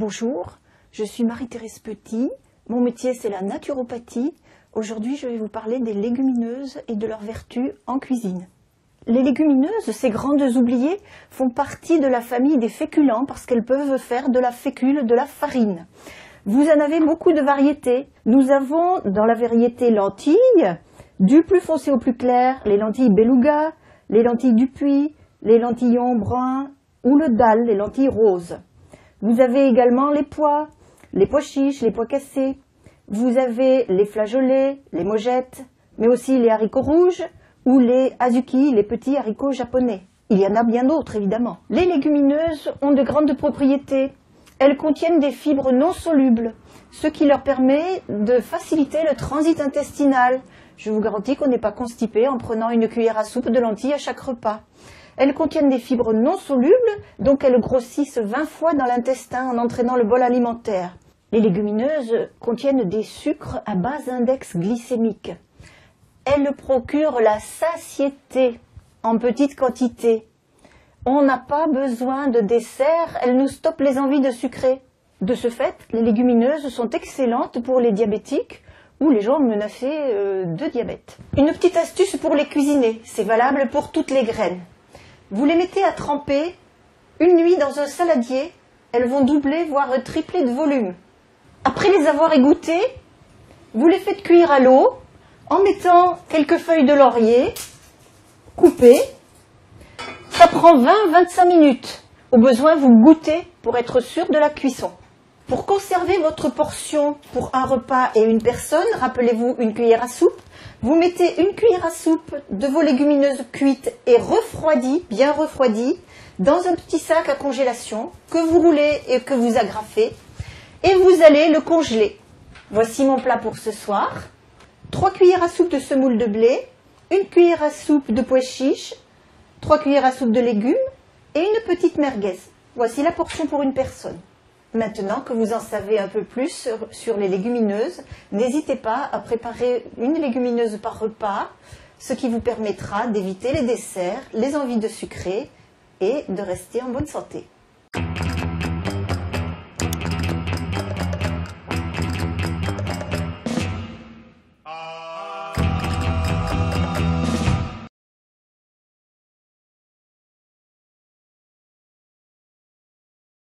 Bonjour, je suis Marie-Thérèse Petit, mon métier c'est la naturopathie. Aujourd'hui je vais vous parler des légumineuses et de leurs vertus en cuisine. Les légumineuses, ces grandes oubliées, font partie de la famille des féculents parce qu'elles peuvent faire de la fécule, de la farine. Vous en avez beaucoup de variétés. Nous avons dans la variété lentilles, du plus foncé au plus clair, les lentilles beluga, les lentilles du puits, les lentillons bruns ou le dalle, les lentilles roses. Vous avez également les pois chiches, les pois cassés. Vous avez les flageolets, les mogettes, mais aussi les haricots rouges ou les azuki, les petits haricots japonais. Il y en a bien d'autres, évidemment. Les légumineuses ont de grandes propriétés. Elles contiennent des fibres non solubles, ce qui leur permet de faciliter le transit intestinal. Je vous garantis qu'on n'est pas constipé en prenant une cuillère à soupe de lentilles à chaque repas. Elles contiennent des fibres non solubles, donc elles grossissent 20 fois dans l'intestin en entraînant le bol alimentaire. Les légumineuses contiennent des sucres à bas index glycémique. Elles procurent la satiété en petite quantité. On n'a pas besoin de dessert, elles nous stoppent les envies de sucrer. De ce fait, les légumineuses sont excellentes pour les diabétiques ou les gens menacés de diabète. Une petite astuce pour les cuisiner, c'est valable pour toutes les graines. Vous les mettez à tremper une nuit dans un saladier, elles vont doubler voire tripler de volume. Après les avoir égouttées, vous les faites cuire à l'eau en mettant quelques feuilles de laurier coupées. Ça prend 20-25 minutes. Au besoin, vous goûtez pour être sûr de la cuisson. Pour conserver votre portion pour un repas et une personne, rappelez-vous une cuillère à soupe, vous mettez une cuillère à soupe de vos légumineuses cuites et refroidies, bien refroidies, dans un petit sac à congélation que vous roulez et que vous agrafez et vous allez le congeler. Voici mon plat pour ce soir. 3 cuillères à soupe de semoule de blé, 1 cuillère à soupe de pois chiches, 3 cuillères à soupe de légumes et une petite merguez. Voici la portion pour une personne. Maintenant que vous en savez un peu plus sur les légumineuses, n'hésitez pas à préparer une légumineuse par repas, ce qui vous permettra d'éviter les desserts, les envies de sucrer et de rester en bonne santé.